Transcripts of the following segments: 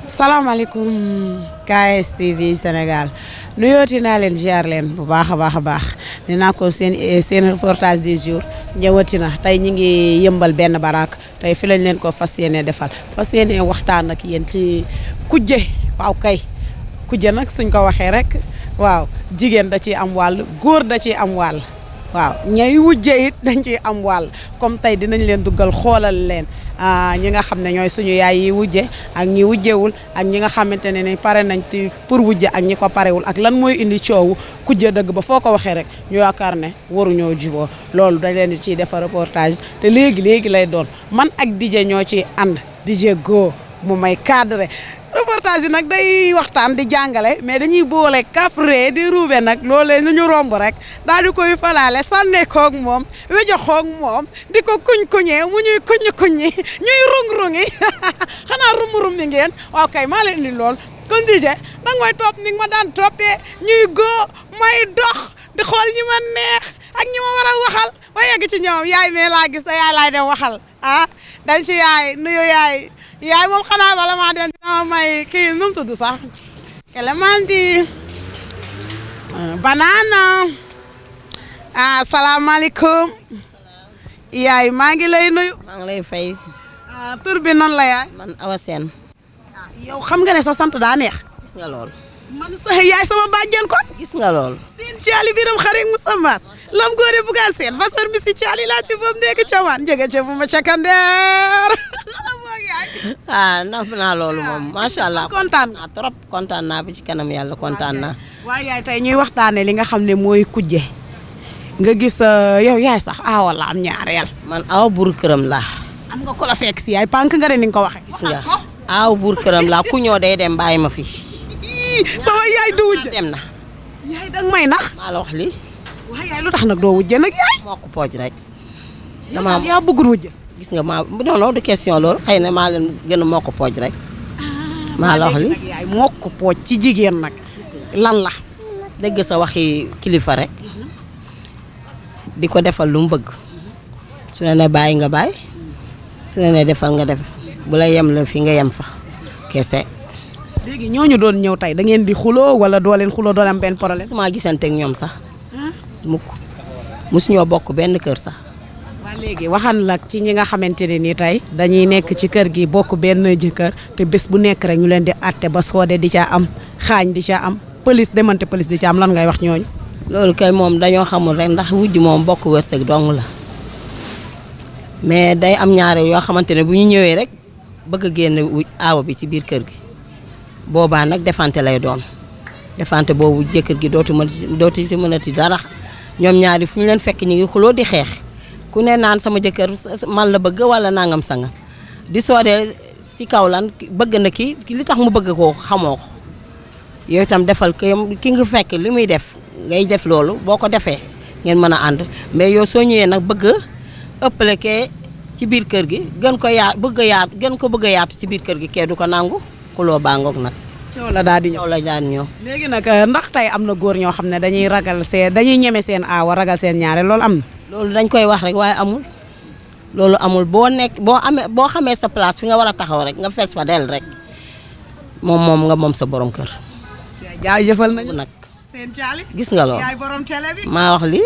salaamaaleykum KSTV Sénégal nuyooti naa leen ziar leen bu baax a baax nee naa ko seen reportage du jour ñëwati na tey ñu ngi yëmbal benn baraak tey fi lañ leen ko fas yéene defal fas yéene waxtaan ak yéen ci kujje waaw kay kujje nag suñ ko waxee rek waaw jigéen da ciy am wàll góor da ciy am wàll waaw ñay wujje it dañ ciy am wàll comme tey dinañ leen duggal xoolal leen ñi nga xam ne ñooy suñu yaay yi wujje ak ñi wujjewul ak ñi nga xamante ne ni pare nañ ci pour wujje ak ñi ko parewul ak lan mooy indi coowu kujje dëgg ba foo ko waxee rek ñu yaakaar ne waruñoo juboo loolu dañ leen di ciy defar reportage te léegi lay doon man ak DJ ñoo ci ànd DJ Go mu may cadré reportage yi nag day waxtaan di jàngale mais dañuy boole kafre di ruube nag loolee ñu romb rek daal di koy falaale sànne koog moom wejo xoog moom di ko kuñ-kuñee mu ñuy kuñ-kuñi ñuy rung-rungi xanaa rum-rum mi ngeen waaw kay maa leen di lool kon DJ danga may topp ni ma daan toppee ñuy góo may dox di xool ñi ma neex ak ñi ma war a waxal ba yegg ci ñoom yaay mee laa gis yaay laay dem waxal dañ ci yaay nuyu yaay moom xanaa bala maa dem dina may kii nu mu tudd sax Clémentine banana salaamaaleykum yaay maa ngi lay nuyu. maa ngi lay fay. tur bi nan la yaay. man Awa Sène. yow xam nga ne sa sant daa neex. gis nga lool. man sa yaay sama bàjjen ko. gis nga lool. seen caali biram xarit Moussa Mass lam góore bugaan seen fasar mi si caali laa ci boobu ndéegi cawaan njëge ca bu ma cakandeer nam naa loolu moom macha allah. kontaan naa trop kontaan naa bi ci kanam yàlla kontaan naa. waaye yaay tey ñuy waxtaane li nga xam ne mooy kujje nga gis yow yaay sax aawa la am ñaareel. man aw buur këram laa. am nga ko la fekk si yaay pànk nga de ni nga ko waxee. gis nga aw buur këram laa ku ñëw day dem bàyyi ma fi. sama yaay du wujje dem na. yaay danga may nax. maa la wax lii. waaye yaay lu tax nag doo wujje nag yaay. moo ko pooj rek. yaa bëggul wujje. gis nga maa non du question loolu xëy na maa leen gën a moo ko pooj rek. maa la wax lii yaay moo ko pooj ci jigéen nag lan la. dégg sa waxi kilifa rek. di ko defal lu mu bëgg. su ne ne bàyyi nga bàyyi. su ne ne defal nga def bu la yem la fi nga yem fa kese. léegi ñooñu doon ñëw tey da ngeen di xuloo wala doo leen xuloo doo leen am benn problème. su ma gisanteeg ñoom sax. mukk mosu ñoo bokk benn kër sax. waa léegi waxan la ci ñi nga xamante ne nii tey dañuy nekk ci kër gi bokk benn jëkkër te bés bu nekk rek ñu leen di àtte ba soode di ca am xaañ di ca am police demante police di ca am lan ngay wax ñooñu. loolu kay moom dañoo xamul rek ndax wujj moom bokk wërsëg dong la mais day am ñaareel yoo xamante ne bu ñu ñëwee rek bëgg a génn aawa bi ci biir kër gi boobaa nag defante lay doon defante boobu jëkkër gi dootu ci mënati dara ñoom ñaari fu ñu leen fekk ñu ngi xuloo di xeex ku ne naan sama jëkkër man la bëgg wala nangam sanga di soodee ci kaw lan bëgg na ki li tax mu bëgg koo xamoo ko yow itam defal ki nga fekk li muy def ngay def loolu boo ko defee ngeen mën a ànd mais yow soo ñëwee nag bëgg ëppale kee ci biir kër gi gën ko bëgg a yaatu ci biir kër gi kee du ko nangu xuloo bàngoog nag. coow la daal di ñëw léegi nag ndax tey am na góor ñoo xam ne dañuy ñeme seen aawa ragal seen ñaare loolu am na. loolu dañ koy wax rek waaye amul loolu amul boo xamee sa place fi nga war a taxaw rek nga fees fa del rek moom sa borom kër. jaajëfal nañu nag seen caali gis nga loolu yaay borom télé bi maa wax lii.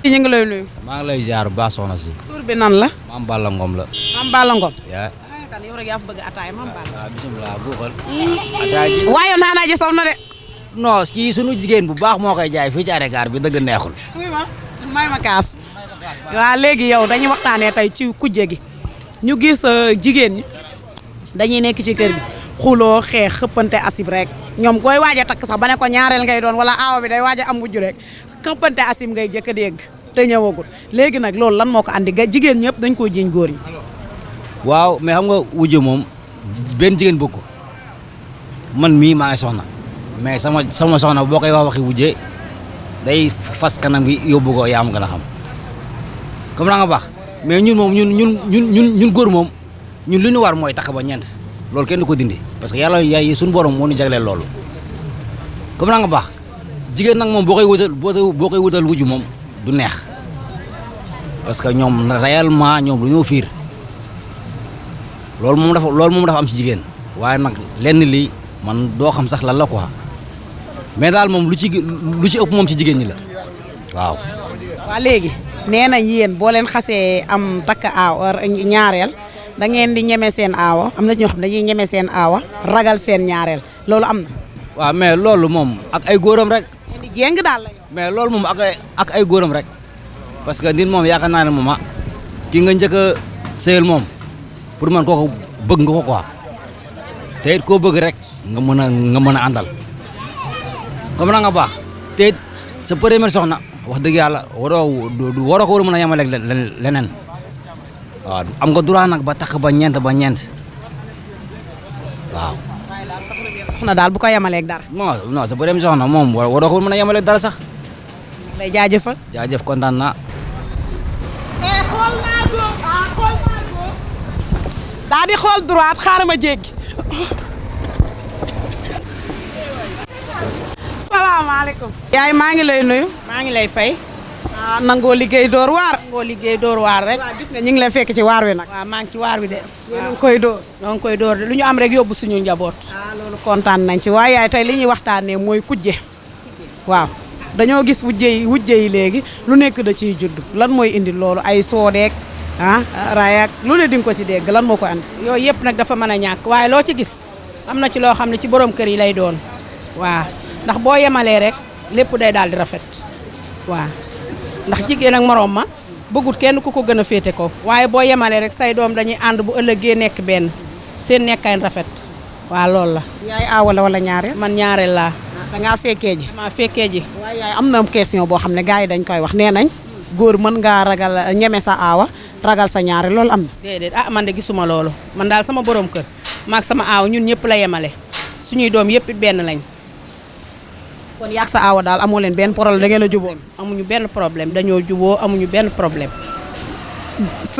ñu ngi lay nuyu. maa ngi lay ziar bu baax soxna si. tur bi nan la. Maam Balla Ngom la. Maam Balla Ngom. yaa kan yow rek yaa fa bëgg ataaya Maam Balla. waaw bisimilah buuxal. ataaya ji. waaye naanaa ji saf na de. non kii sunu jigéen bu baax moo koy jaay fii ci arrêt car bi dëgg neexul. oui ma may ma kaas. waaw léegi yow dañuy waxtaanee tey ci kujje gi ñu gis jigéen ñi dañuy nekk ci kër gi xuloo xeex xëppante asib rek ñoom koy waaj a takk sax ba ne ko ñaareel ngay doon wala aawa bi day waaj a am wujju rek xëppante asib ngay jëkk a dégg te ñëwagul léegi nag loolu lan moo ko andi jigéen ñëpp dañ koo jiñ góor ñi. waaw mais xam nga wujju moom benn jigéen bëgg ko man mii maa ngi soxna mais sama soxna boo koy wax waxi wujje day fas kanam gi yóbbu ko yaa ma gën a xam comme la nga baax mais ñun moom ñun góor moom ñun li ñu war mooy takk ba ñeent loolu kenn du ko dindi parce que yàlla yaay suñu borom moo ñu jagleel loolu comme la nga baax jigéen nag moom boo koy wutal wujju moom du neex parce que ñoom réellement ñoom dañoo fiir loolu moom dafa am ci jigéen waaye nag lenn lii man doo xam sax lan la quoi mais daal moom lu ci ëpp moom ci jigéen ñi la waaw. waa léegi nee nañ yéen boo leen xasee am takk aaw ñaareel da ngeen di ñeme seen aawa am na ñoo xam dañuy ñeme seen aawa ragal seen ñaareel loolu am na. waaw mais loolu moom ak ay góoram rek. di jéng daal la. mais loolu moom ak ay góoram rek parce que nit moom yaakaar naa ne moom ki nga njëkk a sëyal moom pour man kooku bëgg nga ko quoi te it koo bëgg rek nga mën a àndal comme na nga baax te it sa première soxna wax dëgg yàlla waroo ko war a mën a yemaleeg leneen waaw am nga droit nag ba takk ba ñeent waaw. soxna daal bu ko yemaleeg dara. non sa première soxna moom waroo ko mën a yemaleeg dara sax. lay jaajëfal. jaajëf kontaan naa. xool naa góos daa di xool droite xaaral ma jéggi. salaamaaleykum. yaay maa ngi lay nuyu. maa ngi lay fay. nangoo liggéey door waar. nangoo liggéey door waar rek. waaw gis nga ñu ngi lay fekk ci waar wi nag. waaw maa ngi ci waar wi de. yéen a ngi koy door. ñoo ngi koy door de lu ñu am rek yóbbu suñu njaboot. loolu kontaan nañ ci waaye yaay tey li ñuy waxtaanee mooy kujje. waaw dañoo gis wujje yi léegi lu nekk da ciy judd lan mooy indi loolu ay soodeek rayak lu ne di nga ko ci dégg lan moo ko andi. yooyu yëpp nag dafa mën a ñàkk waaye loo ci gis am na ci loo xam ne ci borom kër yi lay doon waaw ndax boo yemalee rek lépp day daal di rafet waaw ndax jigéen ak moroom ma bëggut kenn ku ko gën a féete ko waaye boo yemalee rek say doom dañuy ànd bu ëllëgee nekk benn seen nekkaay rafet waaw loolu la. yaay aawala wala ñaareel. man ñaareel laa. da ngaa fekkee ji. maa fekkee ji. waaye yaay am na question boo xam ne gars yi dañ koy wax nee nañ góor mën ngaa ragal ñeme sa aawa ragal sa ñaareel loolu am na. déedéet man de gisuma loolu man daal sama borom kër maag sama aaw ñun ñëpp la yemale suñuy doom yëpp benn lañ. kon yaag sa aawa daal amoo leen benn problème da ngeen a juboon. amuñu benn problème dañoo juboo amuñu benn problème.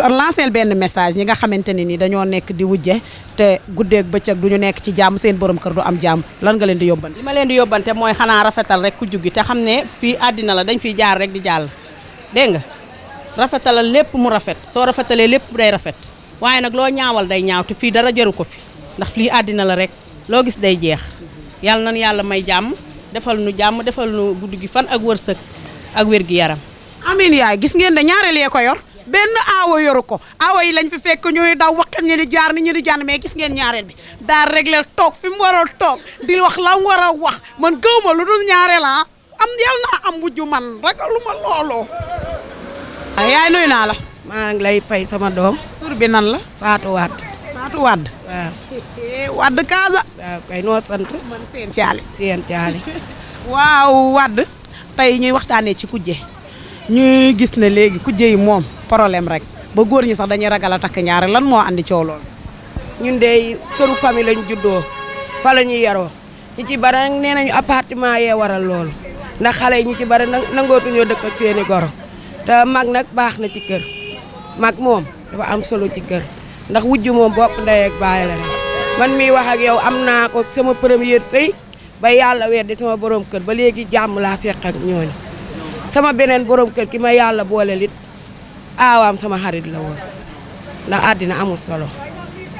lancel benn message ñi nga xamante ne ni dañoo nekk di wujje te guddeeg bëccëg du ñu nekk ci jàmm seen borom kër du am jàmm lan nga leen di yóbbante. li ma leen di yóbbante mooy xanaa rafetal rek ku juggi te xam ne fii àddina la dañ fiy jaar rek di jàll dégg nga rafetalal lépp mu rafet soo rafetalee lépp day rafet waaye nag loo ñaawal day ñaaw te fii dara jaru ko fi ndax fii àddina la rek loo gis day jeex yàlla na yàlla may jàmm defal nu jàmm defal nu guddi gi fan ak wërsëg ak wér gi yaram. amiin yaay gis ngeen de ñaareel yee ko yor benn aawa yoru ko aawa yi lañ fi fekk ñuy daw waxtaan ñu di jaar ni ñu di jànn mais gis ngeen ñaareel bi daal réglé toog fi mu war a toog di wax la mu war a wax man gëw ma lu dul ñaareel am yal naa am wujju man ragaluma loolu. yaay nuyu naa la. maa ngi lay fay sama doom. tur bi nan la. Fatou Wade. Fatou Wade. waaw. Wade Kaasa. waaw kay noo sant. man seen caali. seen caali. waaw Wade tey ñuy waxtaanee ci kujje ñuy gis ne léegi kujje yi moom problème rek ba góor ñi sax dañuy ragal a takk ñaare lan moo andi coow lool. ñun de këru famille lañ juddoo fa la ñuy yaroo ñu ci bari nag nee nañu appartement yee waral loolu ndax xale yi ñu ci bari nangootuñoo dëkk ak seeni goro te mag nag baax na ci kër mag moom dafa am solo ci kër ndax wujju moom bokk ndey ak baay la rek man miy wax ak yow am naa ko sama première sëy ba yàlla weddi sama borom kër ba léegi jàmm laa seq ak ñooñu sama beneen borom kër ki ma yàlla boole lit aawaam sama xarit la woon ndax àddina amul solo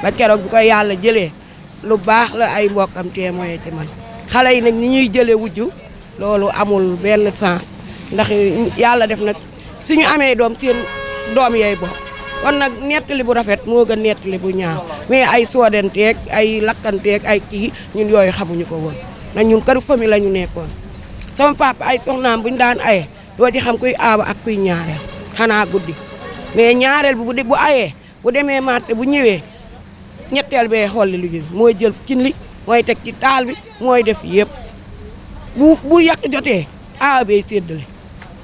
ba keroog bi ko yàlla jëlee lu baax la ay mbokkam témoin ci man xale yi nag ni ñuy jëlee wujju loolu amul benn sens ndax yàlla def nag suñu amee doom seen doom yooyu bokk kon nag nettali bu rafet moo gën nettali bu ñaaw mais ay soodanteeg ay lakkanteeg ay kii ñun yooyu xamuñu ko woon ndax ñun këru famille la ñu nekkoon sama papa ay soxnaam bu ñu daan aye doo ci xam kuy aawa ak kuy ñaareel xanaa guddi mais ñaareel bi bu ayee bu demee marché bu ñëwee ñetteel bee xolli lu jëm mooy jël cin li mooy teg ci taal bi mooy def yëpp bu yàq jotee aawa bee séddale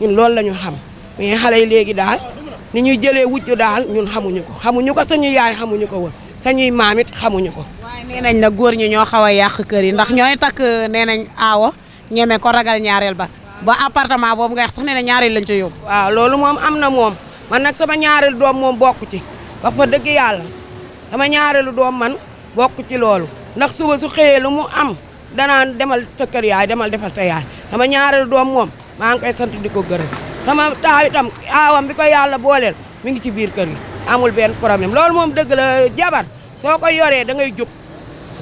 ñun loolu la ñu xam mais xale yi léegi daal ni ñuy jëlee wujju daal ñun xamuñu ko sañu yaay xamuñu ko woon sañuy maam it xamuñu ko. waaye nee nañ nag góor ñi ñoo xaw a yàq kër yi ndax ñooy takk nee nañ aawa ñeme ko ragal ñaareel ba appartement boobu nga wax sax nee na ñaareel lañ ca yóbbu. waaw loolu moom am na moom man nag sama ñaareel doom moom bokk ci ba fa dëgg yàlla sama ñaareelu doom man bokk ci loolu ndax suba su xëyee lu mu am danaan demal sa kër yaay demal defal sa yaay sama ñaareelu doom moom maa ngi koy sant di ko gërëm sama taaw itam aawam bi ko yàlla booleel mi ngi ci biir kër gi amul benn problème loolu moom dëgg la jabar soo ko yoree da ngay jub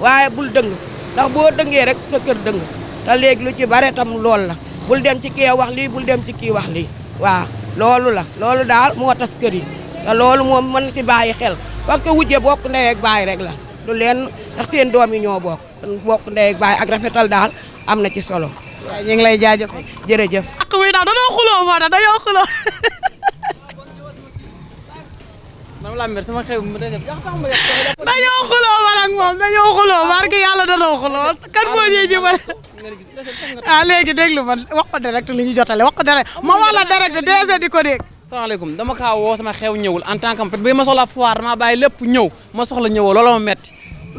waaye bul dëng ndax boo dëngee rek sa kër dëng te léegi lu ci bare tam loolu la bul dem ci kii wax lii bul dem ci kii wax lii waaw loolu daal moo tas kër yi te loolu moom mën ci bàyyi xel parce que wujje bokk ndey ak baay rek la du leen ndax seen doom yi ñoo bokk ndey ak baay ak rafetal daal am na ci solo. waaw ñu ngi lay jaajëfal jërëjëf. ak wi daal dañoo xuloo moo tax dañoo xuloo. man la mer sama xew mu def dañoo xuloo man ak moom dañoo xuloo barke yàlla dañoo xuloo kan moo ñuy jubal léegi déglu man wax ko direct li ñu jotale wax ko direct ma wax la direct DG di ko dégg. salaamaaleykum dama kaa woo sama xew ñëwul en tant que bi ma soxla foire dama bàyyi lépp ñëw ma soxla ñëwoo loolu ma metti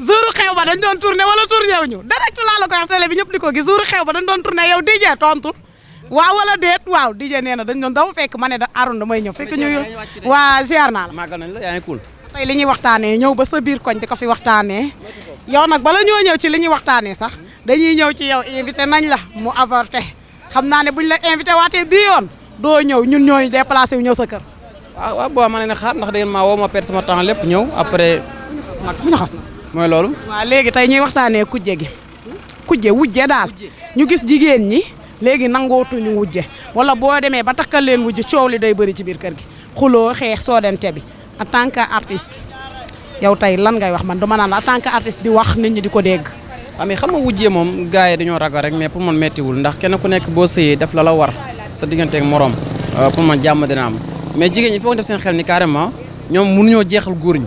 jour xew ba dañ doon tourné wala tourné wu ñu direct laa la ko wax télé bi ñëpp di ko gis jour xew ba dañ doon tourné yow DJ tontul waaw wala déet waaw DJ nee na dañ doon dama fekk ma ne da Arouna damay ñëw fekk ñu waa ziar naa la màggal nañ la yaa ngi cool tey li ñuy waxtaanee ñëw ba sa biir koñ di ko fi waxtaanee yow nag bala ñoo ñëw ci li ñuy waxtaanee sax dañuy ñëw ci yow invité nañ la mu avorté xam naa ne buñ la invité waatee bii yoon doo ñëw ñun ñooy déplacé wu ñëw sa kër. waaw boo ma ne xaar ndax da ngeen maa woo ma perte sama temps lépp ñëw après bu ñu xas nag mooy loolu. waaw léegi tey ñuy waxtaanee kujje gi wujje daal ñu gis jigéen ñi léegi nangootuñu wujje wala boo demee ba takkal leen wujje coow li day bëri ci biir kër gi xuloo xeex soodente bi en tant que artiste yow tey lan ngay wax man dama naan en tant que artiste di wax nit ñi di ko dégg. mais xam nga wujjee moom gars yi dañoo ragal rek mais pour man méttiwul ndax kenn ku nekk boo sëyee def la war sa diggante ak morom pour man jàmm dina am mais jigéen ñi foog def seen xel ni carrément ñoom mënuñoo jeexal góor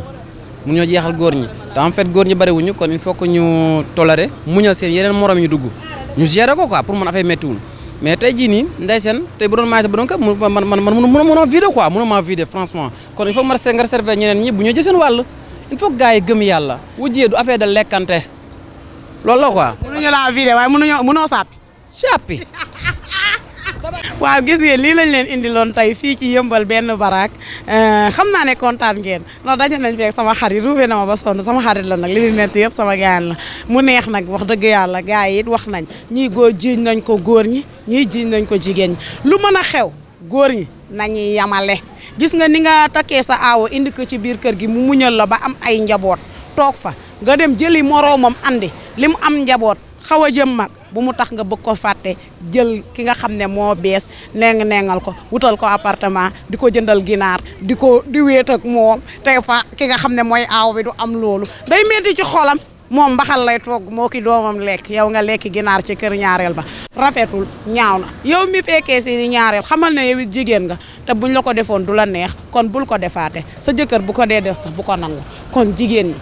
ñi te en fait góor ñi bariwuñu kon il faut que ñu toléré muñal seen yeneen morom ñu dugg ñu gérer ko quoi pour man affaire méttiwul mais tey jii nii ndey seen tey bu doon maay sa bu doon ka man mënuma vider quoi mënuma vider franchement kon il faut que nga réserver ñeneen ñi bu ñu jël seen wàll il faut que gars yi gëm yàlla wujjee du affaire de lekkante loolu la quoi. mënuñu laa vidé waaye mënoo sàppi. waaw gis ngeen lii lañ leen indiloon tey fii ci yëmbal benn baraak xam naa ne kontaan ngeen ndax daje nañ feek sama xarit ruube na ma ba sonn sama xarit la nag li muy metti yëpp sama gaan la mu neex nag wax dëgg yàlla gars yi it wax nañ ñii góor jiiñ nañ ko góor ñi ñii jiiñ nañ ko jigéen ñi lu mën a xew góor ñi nañuy yamale gis nga ni nga takkee sa aawo indi ko ci biir kër gi mu muñal la ba am ay njaboot toog fa nga dem jëli moroomam andi li mu am njaboot xaw a jëm mag bu mu tax nga bëgg ko fàtte jël ki nga xam ne moo bees nengal ko wutal ko appartement di ko jëndal ginaar di wéet ak moom tey fa ki nga xam ne mooy aaw bi du am loolu day metti ci xolam moom mbaxal lay togg moo ki doomam lekk yow nga lekk ginaar ci kër ñaareel ba rafetul ñaaw na yow mi fekkee si ñaareel xamal ne yow it jigéen nga te buñ la ko defoon du la neex kon bul ko defaate sa jëkkër bu ko dee def sax bu ko nangu kon jigéen ñi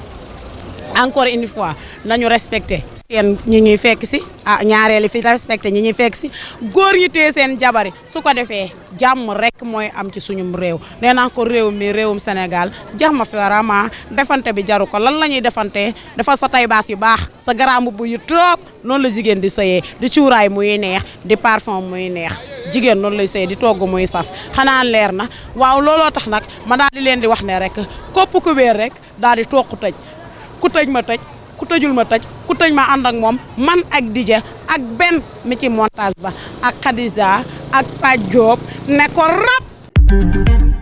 encore une fois nañu respecté seen ñi ñuy fekk si ñaareeli fi respecté ñi ñuy fekk si góor ñi tee seen jabari su ko defee jàmm rek mooy am ci suñum réew nee naa ko réew mi réewum Sénégal jàmm fi vraiment defante bi jaru ko lan la ñuy defante dafa sa taybaas yu baax sa garambu bu yu toog noonu la jigéen di sëyee di cuuraay muy neex di parfum muy neex jigéen noonu lay sëyee di togg muy saf xanaa leer na waaw looloo tax nag ma daal di leen di wax ne rek kopp ku béer rek daal di toog tëj ku tëj ma tëj ku tëjul ma tëj ku tëj ma ànd ak moom man ak Dija ak benn mi ci montage ba ak Khadija ak Pape Diop ne ko rap